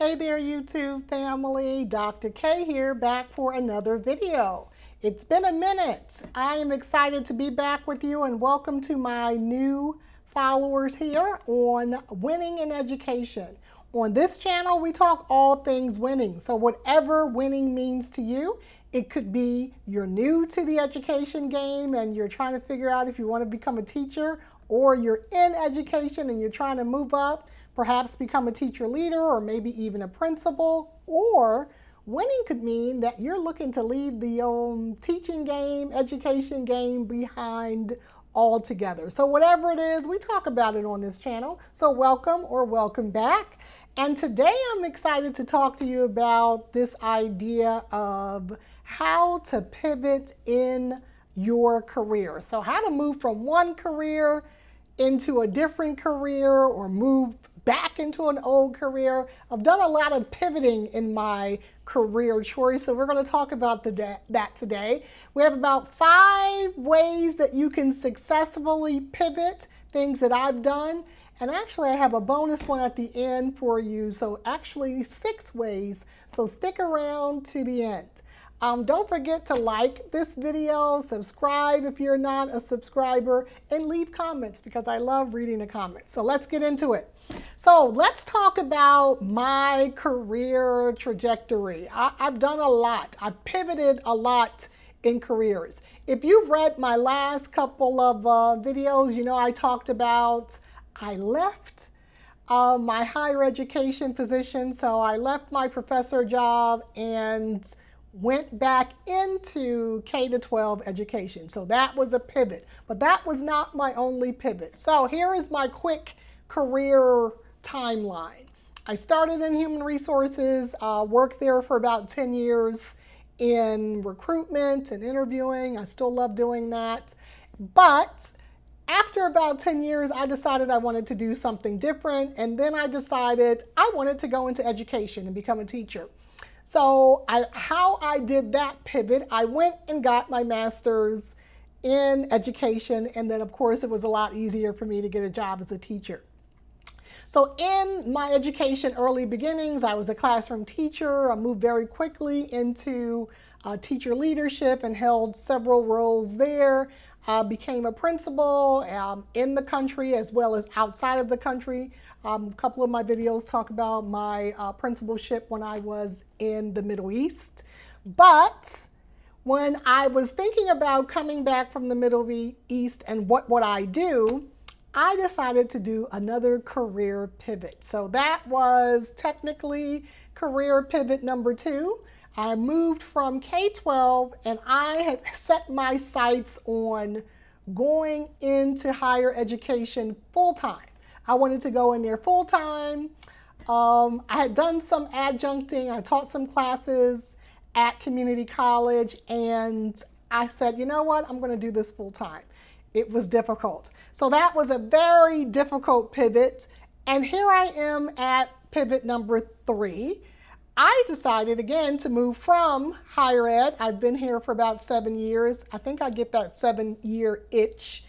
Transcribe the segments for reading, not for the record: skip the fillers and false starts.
Hey there, YouTube family. Dr. K here, back for another video. It's been a minute. I am excited to be back with you, and welcome to my new followers here on Winning in Education. On this channel, we talk all things winning. So whatever winning means to you, it could be you're new to the education game and you're trying to figure out if you want to become a teacher, or you're in education and you're trying to move up, perhaps become a teacher leader or maybe even a principal. Or winning could mean that you're looking to leave the teaching game, education game behind altogether. So whatever it is, we talk about it on this channel. So welcome or welcome back. And today I'm excited to talk to you about this idea of how to pivot in your career. So how to move from one career into a different career or move back into an old career. I've done a lot of pivoting in my career choice, so we're going to talk about that today. We have about 5 ways that you can successfully pivot, things that I've done. And actually, I have a bonus one at the end for you. So actually 6 ways. So stick around to the end. Don't forget to like this video, subscribe if you're not a subscriber, and leave comments because I love reading the comments. So let's get into it. So let's talk about my career trajectory. I've done a lot. I've pivoted a lot in careers. If you've read my last couple of videos, you know I talked about I left my higher education position. So I left my professor job and went back into K-12 education. So that was a pivot, but that was not my only pivot. So here is my quick career timeline. I started in human resources, worked there for about 10 years in recruitment and interviewing. I still love doing that. But after about 10 years, I decided I wanted to do something different. And then I decided I wanted to go into education and become a teacher. So how I did that pivot, I went and got my master's in education. And then, of course, it was a lot easier for me to get a job as a teacher. So in my education early beginnings, I was a classroom teacher. I moved very quickly into teacher leadership and held several roles there. Became a principal in the country as well as outside of the country. A couple of my videos talk about my principalship when I was in the Middle East. But when I was thinking about coming back from the Middle East and what would I do, I decided to do another career pivot. So that was technically career pivot number 2. I moved from K-12 and I had set my sights on going into higher education full-time. I wanted to go in there full-time. I had done some adjuncting. I taught some classes at community college, and I said, you know what, I'm going to do this full-time. It was difficult. So that was a very difficult pivot. And here I am at pivot number 3. I decided again to move from higher ed. I've been here for about 7 years. I think I get that 7-year itch.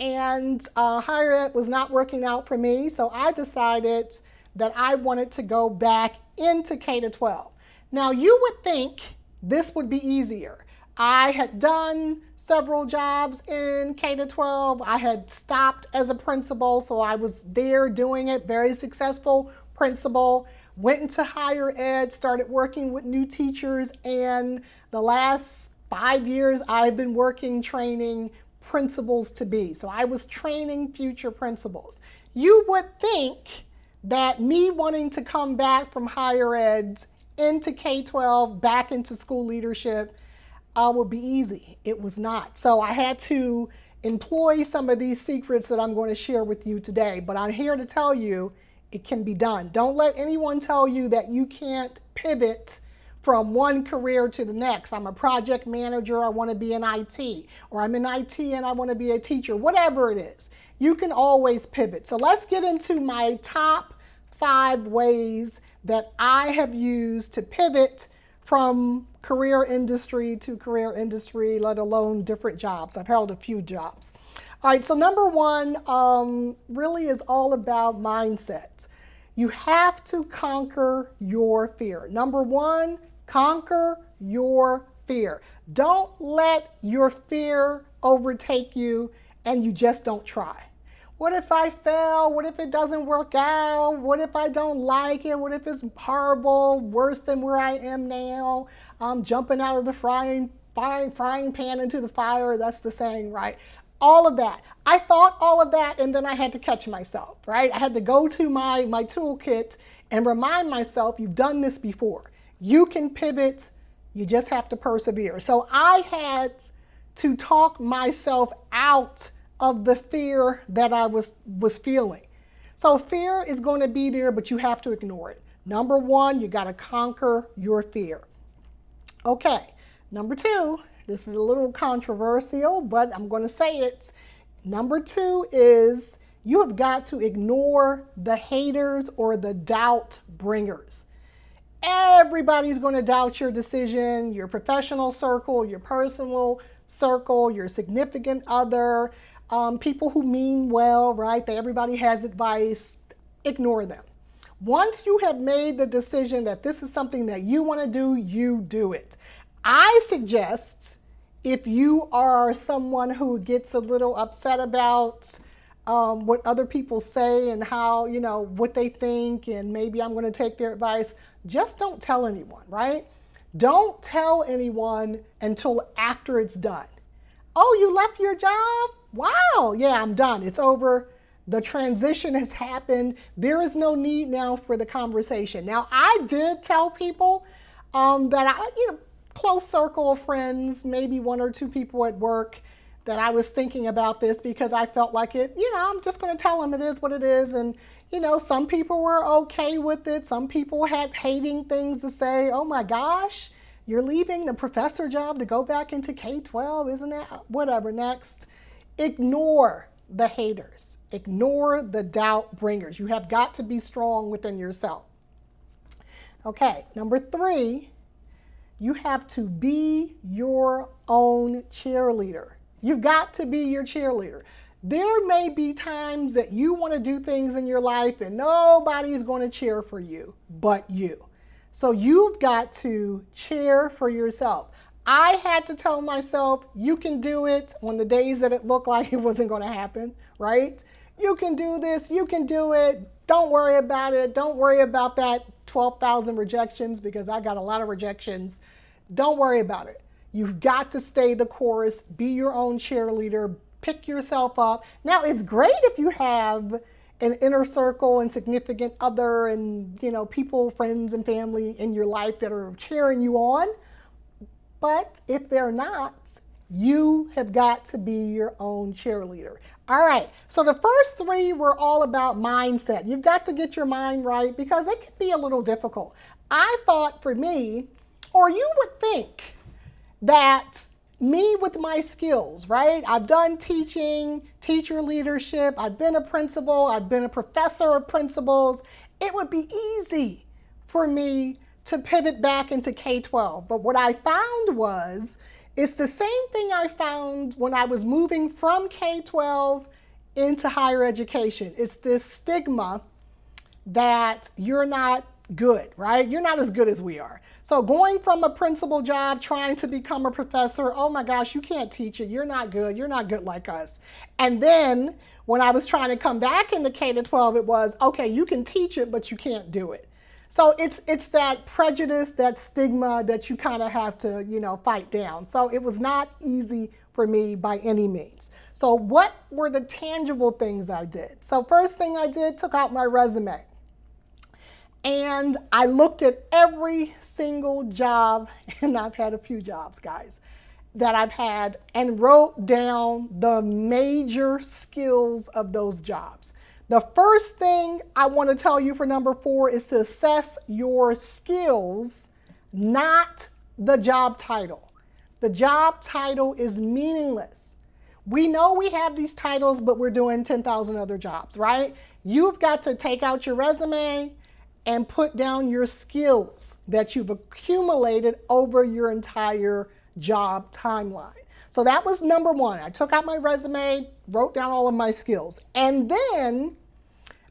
And higher ed was not working out for me. So I decided that I wanted to go back into K-12. Now you would think this would be easier. I had done several jobs in K-12. I had stopped as a principal, so I was there doing it, very successful principal. Went into higher ed, started working with new teachers, and the last 5 years I've been working training principals to be. So I was training future principals. You would think that me wanting to come back from higher ed into K-12, back into school leadership, would be easy. It was not. So I had to employ some of these secrets that I'm going to share with you today. But I'm here to tell you it can be done. Don't let anyone tell you that you can't pivot from one career to the next. I'm a project manager, I want to be in IT, or I'm in IT and I want to be a teacher, whatever it is. You can always pivot. So let's get into my top 5 ways that I have used to pivot from career industry to career industry, let alone different jobs. I've held a few jobs. All right, so number 1 really is all about mindset. You have to conquer your fear. Number one, conquer your fear. Don't let your fear overtake you and you just don't try. What if I fail? What if it doesn't work out? What if I don't like it? What if it's horrible, worse than where I am now? I'm jumping out of the frying pan into the fire. That's the saying, right? All of that. I thought all of that, and then I had to catch myself, right? I had to go to my toolkit and remind myself, you've done this before. You can pivot. You just have to persevere. So I had to talk myself out of the fear that I was feeling. So fear is going to be there, but you have to ignore it. Number one, you got to conquer your fear. Okay, number two, this is a little controversial, but I'm going to say it. Number two is you have got to ignore the haters or the doubt bringers. Everybody's going to doubt your decision, your professional circle, your personal circle, your significant other, people who mean well, right? Everybody has advice. Ignore them. Once you have made the decision that this is something that you want to do, you do it. I suggest if you are someone who gets a little upset about what other people say and how, what they think, and maybe I'm going to take their advice, just don't tell anyone, right? Don't tell anyone until after it's done. Oh, you left your job? Wow, yeah, I'm done. It's over. The transition has happened. There is no need now for the conversation. Now, I did tell people that close circle of friends, maybe one or two people at work, that I was thinking about this because I felt like it, I'm just going to tell them it is what it is. And, some people were okay with it. Some people had hating things to say. Oh my gosh, you're leaving the professor job to go back into K-12, isn't that? Whatever, next. Ignore the haters. Ignore the doubt bringers. You have got to be strong within yourself. Okay, number three, you have to be your own cheerleader. You've got to be your cheerleader. There may be times that you want to do things in your life and nobody's going to cheer for you but you. So you've got to cheer for yourself. I had to tell myself, you can do it on the days that it looked like it wasn't going to happen, right? You can do this, you can do it. Don't worry about it. Don't worry about that 12,000 rejections because I got a lot of rejections. Don't worry about it. You've got to stay the course, be your own cheerleader, pick yourself up. Now, it's great if you have an inner circle and significant other and, people, friends and family in your life that are cheering you on. But if they're not, you have got to be your own cheerleader. All right, so the first three were all about mindset. You've got to get your mind right because it can be a little difficult. I thought for me, or you would think that me with my skills, right? I've done teaching, teacher leadership, I've been a principal, I've been a professor of principals. It would be easy for me to pivot back into K-12. But what I found was, it's the same thing I found when I was moving from K-12 into higher education. It's this stigma that you're not good, right? You're not as good as we are. So going from a principal job, trying to become a professor, oh my gosh, you can't teach it. You're not good. You're not good like us. And then when I was trying to come back into K-12, it was, okay, you can teach it, but you can't do it. So it's that prejudice, that stigma that you kind of have to, fight down. So it was not easy for me by any means. So what were the tangible things I did? So first thing I did, took out my resume. And I looked at every single job, and I've had a few jobs, guys, that I've had, and wrote down the major skills of those jobs. The first thing I want to tell you for number 4 is to assess your skills, not the job title. The job title is meaningless. We know we have these titles, but we're doing 10,000 other jobs, right? You've got to take out your resume and put down your skills that you've accumulated over your entire job timeline. So that was number 1. I took out my resume, wrote down all of my skills. And then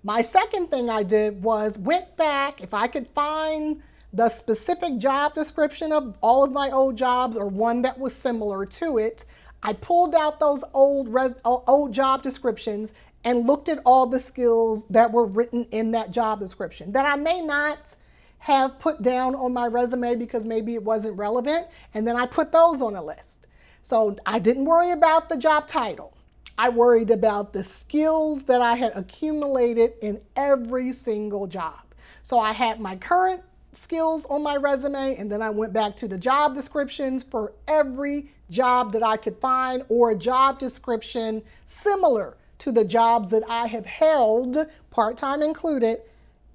My second thing I did was went back, if I could find the specific job description of all of my old jobs or one that was similar to it, I pulled out those old job descriptions and looked at all the skills that were written in that job description that I may not have put down on my resume because maybe it wasn't relevant, and then I put those on a list. So I didn't worry about the job title. I worried about the skills that I had accumulated in every single job. So I had my current skills on my resume, and then I went back to the job descriptions for every job that I could find or a job description similar to the jobs that I have held, part-time included,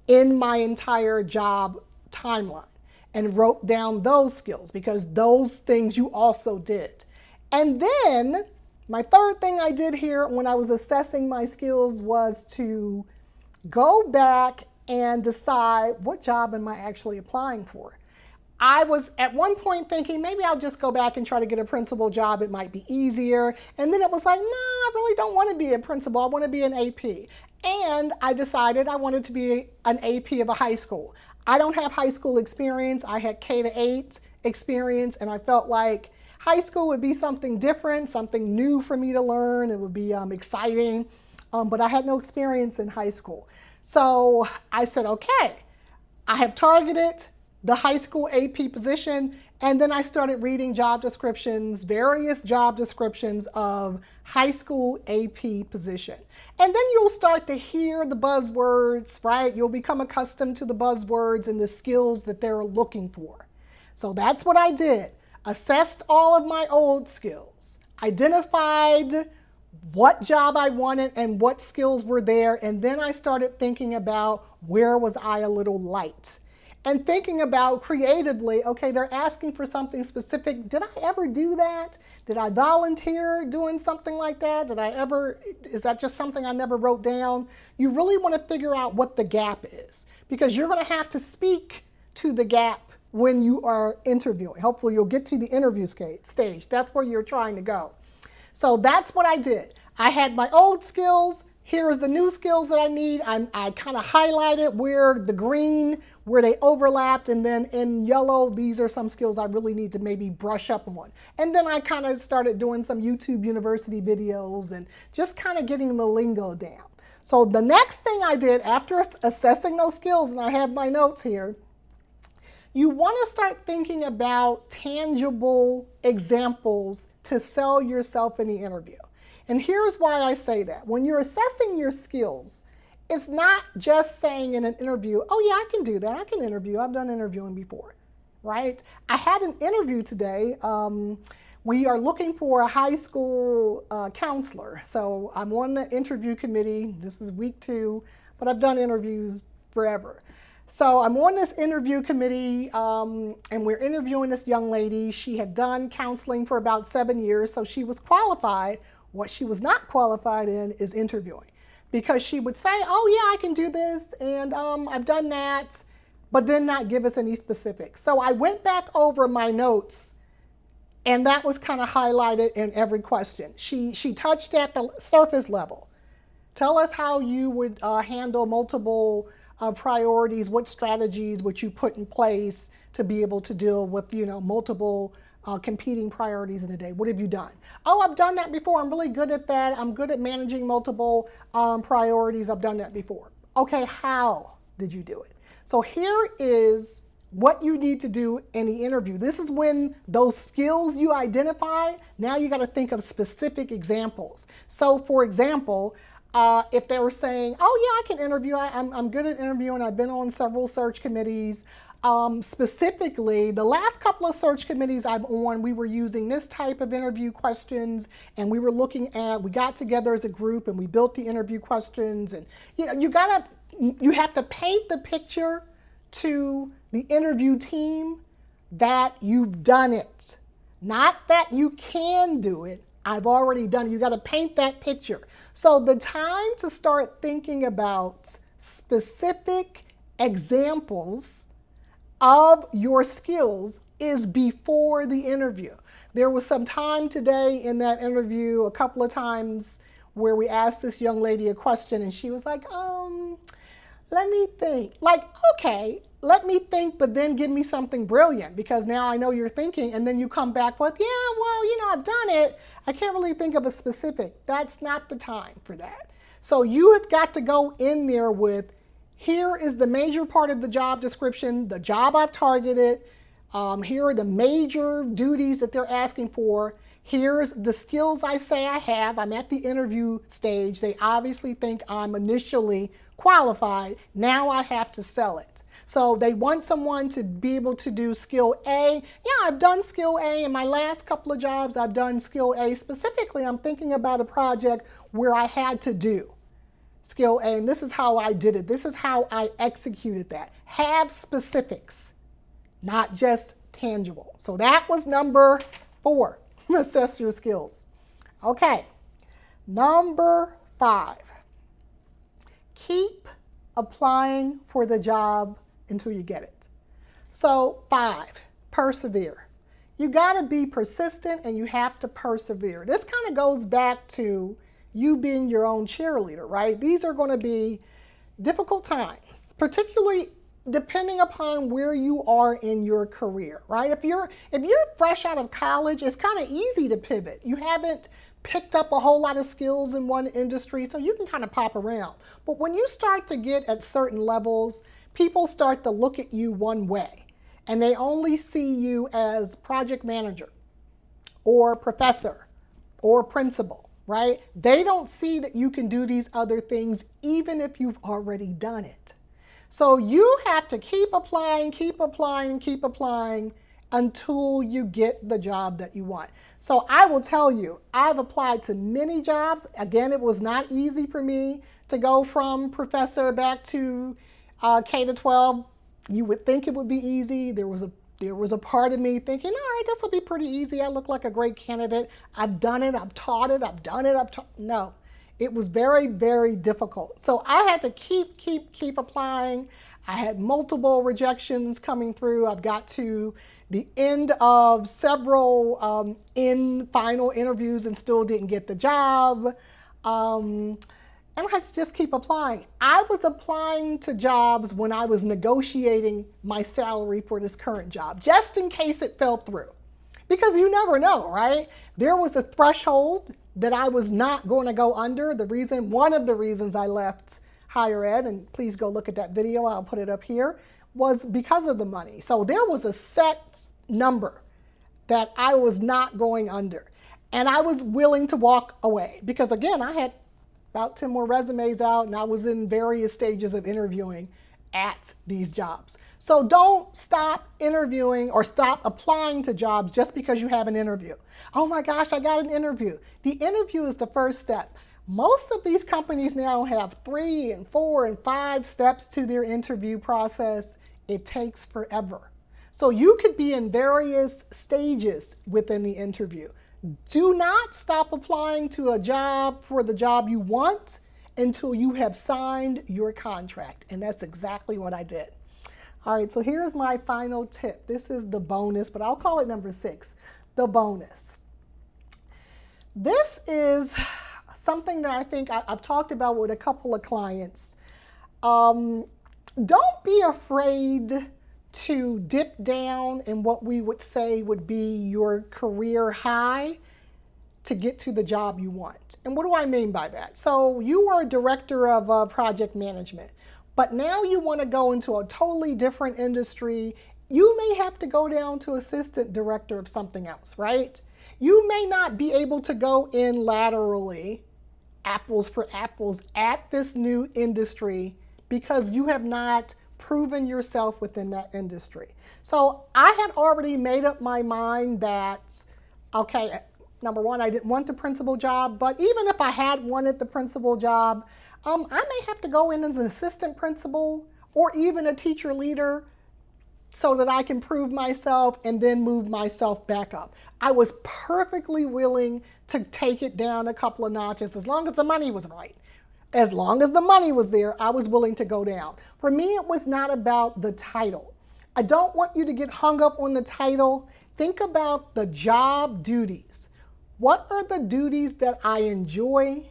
in my entire job timeline, and wrote down those skills because those things you also did. And then my third thing I did here when I was assessing my skills was to go back and decide, what job am I actually applying for? I was at one point thinking maybe I'll just go back and try to get a principal job. It might be easier. And then it was like, no, I really don't want to be a principal. I want to be an AP. And I decided I wanted to be an AP of a high school. I don't have high school experience. I had K-8 experience, and I felt like high school would be something different, something new for me to learn. It would be exciting, but I had no experience in high school. So I said, okay, I have targeted the high school AP position, and then I started reading job descriptions, various job descriptions of high school AP position. And then you'll start to hear the buzzwords, right? You'll become accustomed to the buzzwords and the skills that they're looking for. So that's what I did. Assessed all of my old skills, identified what job I wanted and what skills were there, and then I started thinking about where was I a little light. And thinking about creatively, okay, they're asking for something specific. Did I ever do that? Did I volunteer doing something like that? Is that just something I never wrote down? You really want to figure out what the gap is, because you're going to have to speak to the gap when you are interviewing. Hopefully you'll get to the interview stage. That's where you're trying to go. So that's what I did. I had my old skills. Here is the new skills that I need. I kind of highlighted where the green, where they overlapped, and then in yellow, these are some skills I really need to maybe brush up on. And then I kind of started doing some YouTube University videos and just kind of getting the lingo down. So the next thing I did after assessing those skills, and I have my notes here, you want to start thinking about tangible examples to sell yourself in the interview. And here's why I say that. When you're assessing your skills, it's not just saying in an interview, oh yeah, I can do that. I can interview. I've done interviewing before, right? I had an interview today. We are looking for a high school counselor. So I'm on the interview committee. This is week 2, but I've done interviews forever. So I'm on this interview committee, and we're interviewing this young lady. She had done counseling for about 7 years, so she was qualified. What she was not qualified in is interviewing, because she would say, oh yeah, I can do this, and I've done that, but then not give us any specifics. So I went back over my notes, and that was kind of highlighted in every question. She touched at the surface level. Tell us how you would handle multiple priorities, what strategies would you put in place to be able to deal with, multiple competing priorities in a day. What have you done? Oh, I've done that before. I'm really good at that. I'm good at managing multiple priorities. I've done that before. Okay, how did you do it? So here is what you need to do in the interview. This is when those skills you identify, now you got to think of specific examples. So for example, if they were saying, oh yeah, I can interview, I'm good at interviewing, I've been on several search committees. Specifically, the last couple of search committees I'm on, we were using this type of interview questions, and we got together as a group and we built the interview questions. And you have to paint the picture to the interview team that you've done it. Not that you can do it. I've already done it. You got to paint that picture. So the time to start thinking about specific examples of your skills is before the interview. There was some time today in that interview, a couple of times where we asked this young lady a question and she was like, let me think. Like, okay, let me think, but then give me something brilliant because now I know you're thinking, and then you come back with, yeah, well, I've done it. I can't really think of a specific. That's not the time for that. So you have got to go in there with, here is the major part of the job description, the job I've targeted. Here are the major duties that they're asking for. Here's the skills I say I have. I'm at the interview stage. They obviously think I'm initially qualified. Now I have to sell it. So they want someone to be able to do skill A. Yeah, I've done skill A. In my last couple of jobs, I've done skill A. Specifically, I'm thinking about a project where I had to do skill A, and this is how I did it. This is how I executed that. Have specifics, not just tangible. So that was number 4. Assess your skills. Okay, number 5. Keep applying for the job until you get it. So 5, persevere. You got to be persistent and you have to persevere. This kind of goes back to you being your own cheerleader, right? These are going to be difficult times, particularly depending upon where you are in your career, right? If you're fresh out of college, it's kind of easy to pivot. You haven't picked up a whole lot of skills in one industry, so you can kind of pop around. But when you start to get at certain levels, people start to look at you one way, and they only see you as project manager or professor or principal, right? They don't see that you can do these other things even if you've already done it. So you have to keep applying, keep applying, keep applying until you get the job that you want. So I will tell you, I've applied to many jobs. Again, it was not easy for me to go from professor back to K to 12. You would think it would be easy. There was a part of me thinking, all right, this will be pretty easy. I look like a great candidate. I've done it. I've taught it. I've done it. No. It was very, very difficult. So I had to keep applying. I had multiple rejections coming through. I've got to the end of several final interviews and still didn't get the job. And I had to just keep applying. I was applying to jobs when I was negotiating my salary for this current job, just in case it fell through. Because you never know, right? There was a threshold that I was not going to go under. One of the reasons I left higher ed, and please go look at that video, I'll put it up here, was because of the money. So there was a set number that I was not going under. And I was willing to walk away because, again, I had about 10 more resumes out and I was in various stages of interviewing at these jobs. So don't stop interviewing or stop applying to jobs just because you have an interview. Oh my gosh, I got an interview. The interview is the first step. Most of these companies now have 3 and 4 and 5 steps to their interview process. It takes forever. So you could be in various stages within the interview. Do not stop applying to a job for the job you want until you have signed your contract. And that's exactly what I did. All right, so here's my final tip. This is the bonus, but I'll call it number 6, the bonus. This is something that I think I've talked about with a couple of clients. Don't be afraid to dip down in what we would say would be your career high to get to the job you want. And what do I mean by that? So you are a director of project management, but now you want to go into a totally different industry. You may have to go down to assistant director of something else, right? You may not be able to go in laterally, apples for apples, at this new industry because you have not proven yourself within that industry. So I had already made up my mind that, okay, number one, I didn't want the principal job, but even if I had wanted the principal job, I may have to go in as an assistant principal or even a teacher leader so that I can prove myself and then move myself back up. I was perfectly willing to take it down a couple of notches as long as the money was right. As long as the money was there, I was willing to go down. For me, it was not about the title. I don't want you to get hung up on the title. Think about the job duties. What are the duties that I enjoy?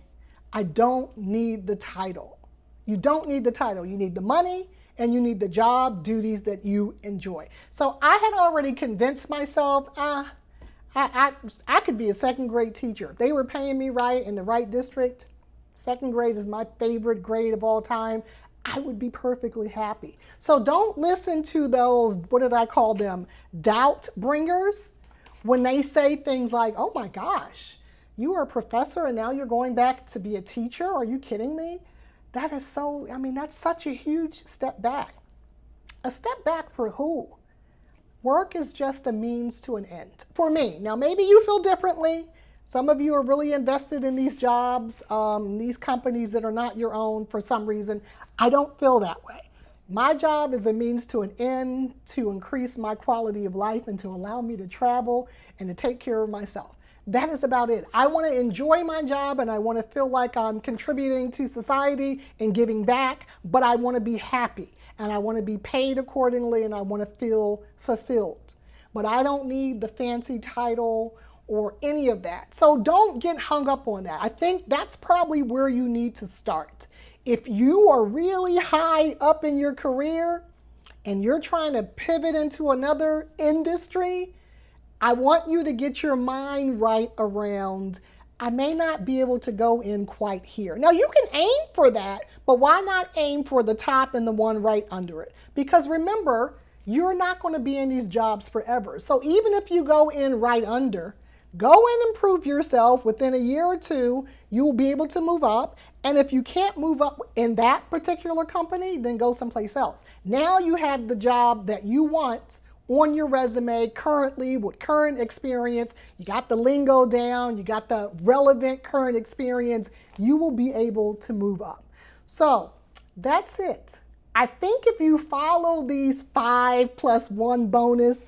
I don't need the title. You don't need the title. You need the money and you need the job duties that you enjoy. So I had already convinced myself, I could be a second grade teacher. If they were paying me right in the right district, second grade is my favorite grade of all time, I would be perfectly happy. So don't listen to those, what did I call them, doubt bringers, when they say things like, oh my gosh, you are a professor and now you're going back to be a teacher? Are you kidding me? That is so, I mean, that's such a huge step back. A step back for who? Work is just a means to an end for me. Now, maybe you feel differently. Some of you are really invested in these jobs, these companies that are not your own for some reason. I don't feel that way. My job is a means to an end to increase my quality of life and to allow me to travel and to take care of myself. That is about it. I want to enjoy my job and I want to feel like I'm contributing to society and giving back, but I want to be happy and I want to be paid accordingly and I want to feel fulfilled. But I don't need the fancy title or any of that. So don't get hung up on that. I think that's probably where you need to start. If you are really high up in your career and you're trying to pivot into another industry, I want you to get your mind right around, I may not be able to go in quite here. Now you can aim for that, but why not aim for the top and the one right under it? Because remember, you're not going to be in these jobs forever. So even if you go in right under, go and improve yourself. Within a year or two, you will be able to move up. And if you can't move up in that particular company, then go someplace else. Now you have the job that you want on your resume currently with current experience. You got the lingo down, you got the relevant current experience. You will be able to move up. So that's it. I think if you follow these 5+1 bonus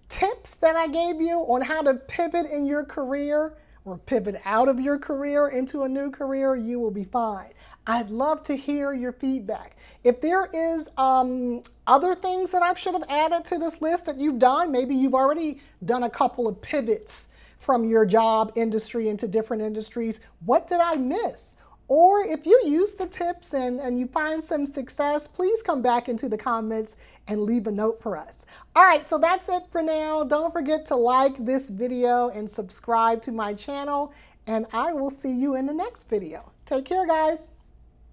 tips that I gave you on how to pivot in your career or pivot out of your career into a new career, you will be fine. I'd love to hear your feedback. If there is other things that I should have added to this list that you've done, maybe you've already done a couple of pivots from your job industry into different industries. What did I miss? Or if you use the tips and you find some success, please come back into the comments and leave a note for us. All right, so that's it for now. Don't forget to like this video and subscribe to my channel, and I will see you in the next video. Take care, guys.